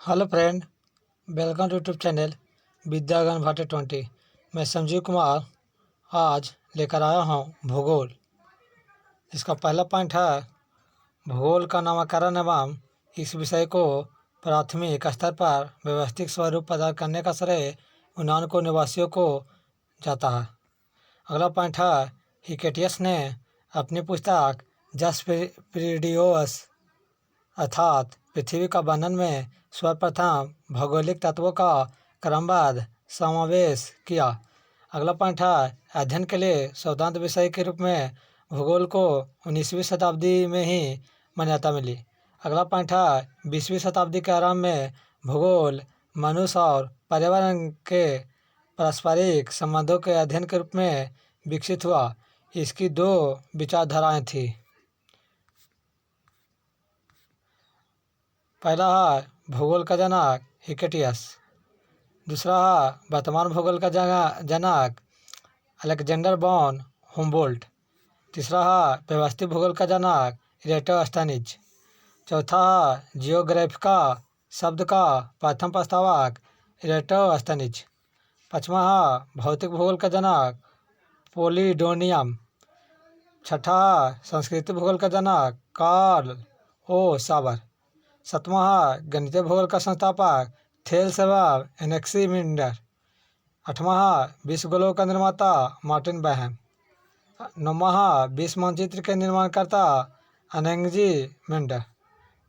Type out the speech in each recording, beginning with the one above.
Hello friend, welcome to YouTube channel Vidyagan Bhate 20। मैं संजीव कुमार आज लेकर आया हूँ भूगोल। इसका पहला पॉइंट है भूगोल का नामकरण एवं इस विषय को प्राथमिक स्तर पर व्यवस्थित स्वरूप प्रदान करने का श्रेय यूनान को निवासियों को जाता है। अगला पॉइंट है हिकेटियस ने अपनी पुस्तक जस पीरिडियोस अर्थात पृथ्वी का वर्णन में सर्वप्रथम भौगोलिक तत्वों का क्रमबद्ध समावेश किया। अगला पॉइंट है अध्ययन के लिए स्वतंत्र विषय के रूप में भूगोल को 19वीं शताब्दी में ही मान्यता मिली। अगला पॉइंट है 20वीं शताब्दी के आरंभ में भूगोल मनुष्य और पर्यावरण के पारस्परिक संबंधों के अध्ययन के रूप में विकसित हुआ। इसकी दो विचारधाराएं थी। पहला है भूगोल का जनक हिकेटियस, दूसरा है वर्तमान भूगोल का जनक अलेक्जेंडर वॉन हुम्बोल्ट, तीसरा है व्यवस्थित भूगोल का जनक इरेटोस्थेनीज, चौथा है जियोग्राफिका शब्द का प्रथम प्रस्तावक इरेटोस्थेनीज, पाँचवा है भौतिक भूगोल का जनक पोलिडोनियम, छठा है संस्कृति भूगोल का जनक कार्ल ओ साबर, सातवां है गणितीय भूगोल का संस्थापक थेल्स एवं एनेक्सिमिंडर, आठवां है विश्व गोलों का निर्माता मार्टिन बैहम, नौवां है विश्व मानचित्र के निर्माणकर्ता अनेंगजी मेंडर,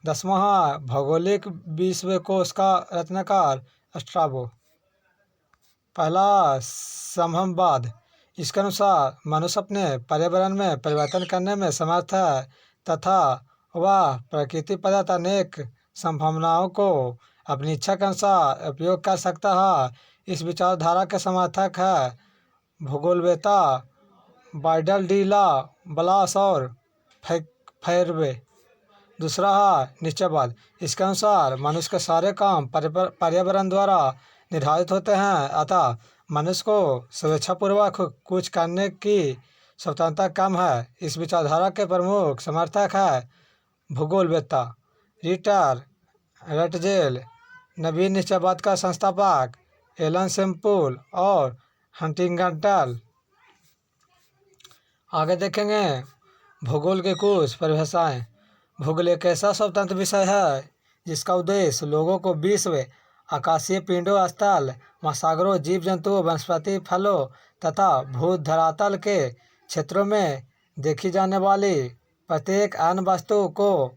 दसवां है भौगोलिक विश्वकोश का रचनाकार स्ट्राबो। पहला संभववाद, इसके अनुसार मनुष्य अपने पर्यावरण में परिवर्तन करने में समर्थ है तथा वह प्रकृति प्रदत्त अनेक संभावनाओं को अपनी इच्छा के अनुसार उपयोग कर सकता है। इस विचारधारा के समर्थक है भूगोलवेत्ता बाइडल डी ला ब्लास और फैरवे। दूसरा है निश्चयवाद, इसके अनुसार मनुष्य के सारे काम पर्यावरण द्वारा निर्धारित होते हैं अतः मनुष्य को स्वेच्छापूर्वक कुछ करने की स्वतंत्रता कम है। इस विचारधारा के प्रमुख समर्थक है भूगोलवेत्ता रिटर रटजेल, नवीन निश्चयवाद का संस्थापक एलन सेम्पुल और हंटिंगटन। आगे देखेंगे भूगोल के कुछ परिभाषाएं। भूगोल एक ऐसा स्वतंत्र विषय है जिसका उद्देश्य लोगों को विश्व, आकाशीय पिंडों, स्थल, महासागरों, जीव जंतुओं, वनस्पति, फलों तथा भू धरातल के क्षेत्रों में देखी जाने वाली प्रत्येक अन्य वस्तु को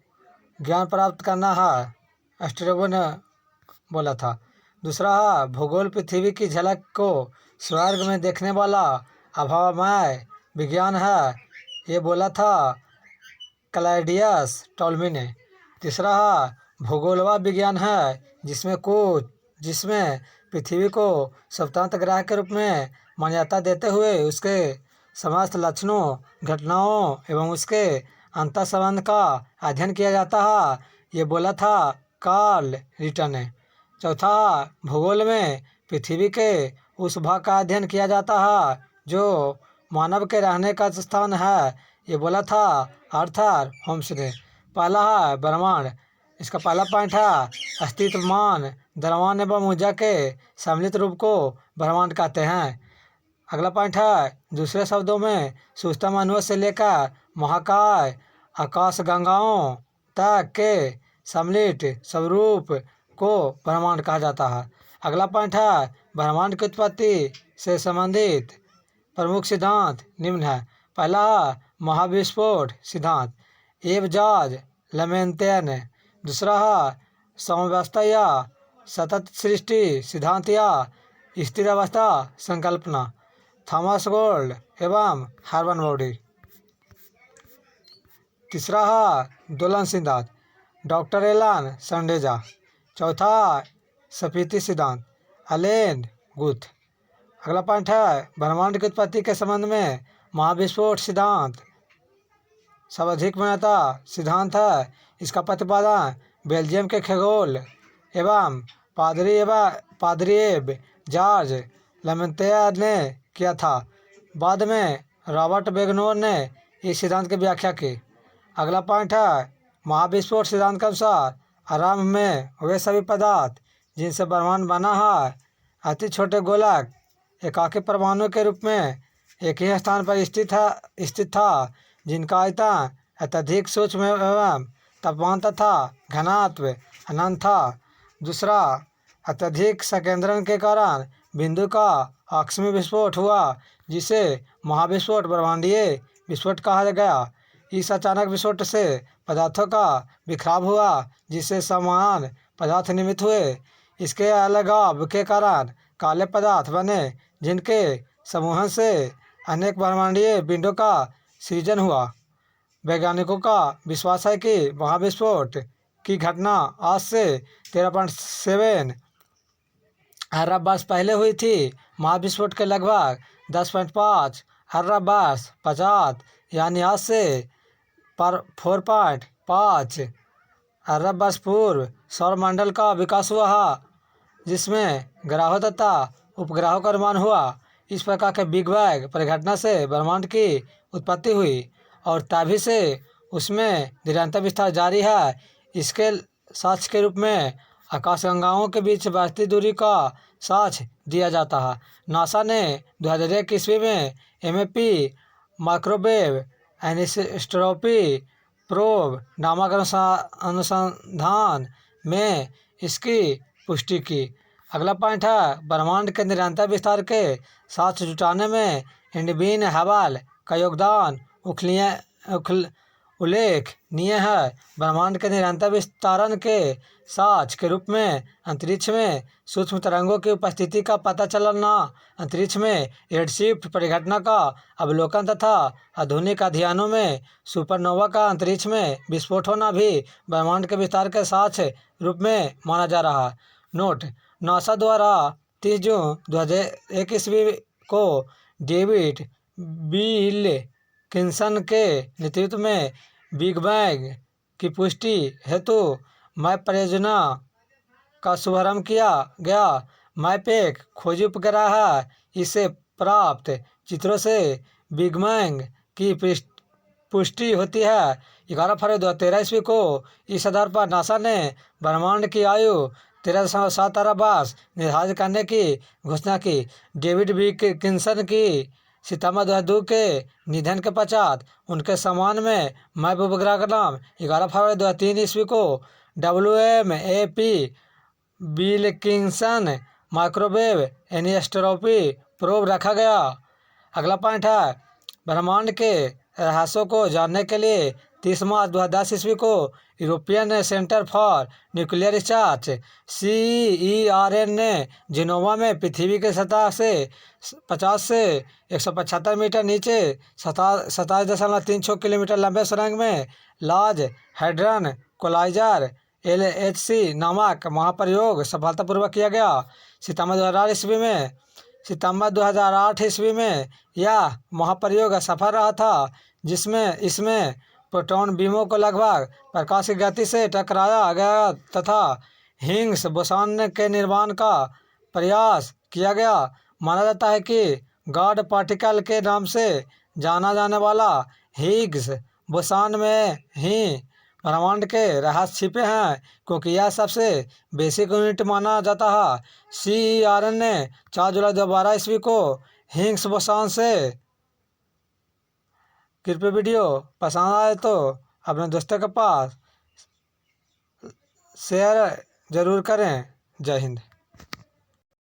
ज्ञान प्राप्त करना है, स्ट्रेबो ने बोला था। दूसरा है भूगोल पृथ्वी की झलक को स्वर्ग में देखने वाला अभावमय विज्ञान है, ये बोला था क्लैडियस टॉल्मी ने। तीसरा है भूगोल वह विज्ञान है जिसमें पृथ्वी को स्वतंत्र ग्रह के रूप में मान्यता देते हुए उसके समस्त लक्षणों, घटनाओं एवं उसके अंतर संबंध का अध्ययन किया जाता है, ये बोला था कार्ल रिटर ने। चौथा भूगोल में पृथ्वी के उस भाग का अध्ययन किया जाता है जो मानव के रहने का स्थान है, ये बोला था आर्थर होम्स ने। पहला है ब्रह्मांड, इसका पहला पॉइंट है अस्तित्वमान द्रव्यमान एवं ऊर्जा के सम्मिलित रूप को ब्रह्मांड कहते हैं। अगला पॉइंट है दूसरे शब्दों में सूक्ष्म अणुओं से लेकर महाकाय आकाशगंगाओं तक के सम्मिलित स्वरूप को ब्रह्मांड कहा जाता है। अगला पॉइंट है ब्रह्मांड की उत्पत्ति से संबंधित प्रमुख सिद्धांत निम्न है। पहला महाविस्फोट सिद्धांत एव जॉर्ज लेमेंटेन, दूसरा है समव्यवस्था या सतत सृष्टि सिद्धांत या स्थिर अवस्था संकल्पना थॉमस गोल्ड एवं हर्बन बॉडी, तीसरा है दोलन सिद्धांत डॉक्टर एलन संडेजा, चौथा स्फीति सिद्धांत एलेन गुथ। अगला पॉइंट है ब्रह्मांड की उत्पत्ति के संबंध में महाविस्फोट सिद्धांत सर्वाधिक मान्यता सिद्धांत है। इसका प्रतिपादन बेल्जियम के खगोल एवं पादरी जॉर्ज लेमेंटेन ने किया था। बाद में रॉबर्ट बेगनोर ने इस सिद्धांत की व्याख्या की। अगला पॉइंट है महाविस्फोट सिद्धांत के अनुसार आरंभ में वे सभी पदार्थ जिनसे ब्रह्मांड बना है अति छोटे गोलक एकाकी परमाणु के रूप में एक ही स्थान पर स्थित था, जिनका आयतन अत्यधिक सूक्ष्म एवं तापमान तथा घनत्व अनंत था। दूसरा, अत्यधिक संकेंद्रण के कारण बिंदु का आकस्मिक विस्फोट हुआ, जिसे महाविस्फोट ब्रह्मांडीय विस्फोट कहा गया। इस अचानक विस्फोट से पदार्थों का बिखराव हुआ, जिससे समान पदार्थ निर्मित हुए। इसके अलगाव के कारण काले पदार्थ बने, जिनके समूहन से अनेक ब्रह्मांडीय पिंडों का सृजन हुआ। वैज्ञानिकों का विश्वास है कि महाविस्फोट की घटना आज से 13.7 अरब वर्ष पहले हुई थी। महाविस्फोट के लगभग 10.5 अरब वर्ष पश्चात, यानी आज से 4.5 अरब वर्ष पूर्व सौरमंडल का विकास हुआ, जिसमें ग्रहों तथा उपग्रहों का निर्माण हुआ। इस प्रकार के बिग बैंग परिघटना से ब्रह्मांड की उत्पत्ति हुई और तभी से उसमें निरंतर विस्तार जारी है। इसके साक्ष्य के रूप में आकाशगंगाओं के बीच बढ़ती दूरी का साक्ष्य दिया जाता है। नासा ने 2001 ईस्वी में MAP माइक्रोवेव एनिसोट्रॉपी प्रोब नामक अनुसंधान में इसकी पुष्टि की। अगला पॉइंट है ब्रह्मांड के निरंतर विस्तार के साक्ष्य जुटाने में एडविन हबल का योगदान उल्लेखनीय है। ब्रह्मांड के निरंतर विस्तारण के साक्ष्य के रूप में अंतरिक्ष में सूक्ष्म तरंगों की उपस्थिति का पता चलना, अंतरिक्ष में रेडशिफ्ट परिघटना का अवलोकन तथा आधुनिक अध्ययनों में सुपरनोवा का अंतरिक्ष में विस्फोट होना भी ब्रह्मांड के विस्तार के साक्ष्य रूप में माना जा रहा है। नोट: नासा द्वारा 30 जून 2001 ईस्वी को डेविड विल्किंसन के नेतृत्व में बिग बैंग की पुष्टि हेतु मैप परियोजना का शुभारंभ किया गया। मैप एक खोजी उपग्रह है। इससे प्राप्त चित्रों से बिग बैंग की पुष्टि होती है। 11 फरवरी 2013 ईस्वी को इस आधार पर नासा ने ब्रह्मांड की आयु 13.7 अरब वर्ष निर्धारित करने की घोषणा की। डेविड विल्किंसन की सितंबर 2002 के निधन के पश्चात उनके सम्मान में मैप उपग्रह का नाम 11 फरवरी 2003 ईस्वी को WMAP Wilkinson microwave anisotropy probe रखा गया। अगला पॉइंट है ब्रह्मांड के रहस्यों को जानने के लिए 30 मार्च 2010 ईस्वी को European centre for nuclear research CERN ने जिनोवा में पृथ्वी के सतह से 50 से 175 मीटर नीचे 27.36 किलोमीटर लंबे सुरंग में लार्ज हैड्रन कोलाइजर LHC नामक महाप्रयोग सफलतापूर्वक किया गया। सितंबर 2008 ईस्वी में यह महाप्रयोग सफल रहा था, जिसमें इसमें प्रोटॉन बीमों को लगभग प्रकाश की गति से टकराया गया तथा हिग्स बोसॉन के निर्माण का प्रयास किया गया। माना जाता है कि गॉड पार्टिकल के नाम से जाना जाने वाला हिग्स बोसॉन में ही ब्रह्मांड के रहस्य छिपे हैं, क्योंकि यह सबसे बेसिक यूनिट माना जाता है। CERN ने 4 जुलाई 2012 ईस्वी को हिग्स बोसॉन से। कृपया वीडियो पसंद आए तो अपने दोस्तों के पास शेयर जरूर करें। जय हिंद।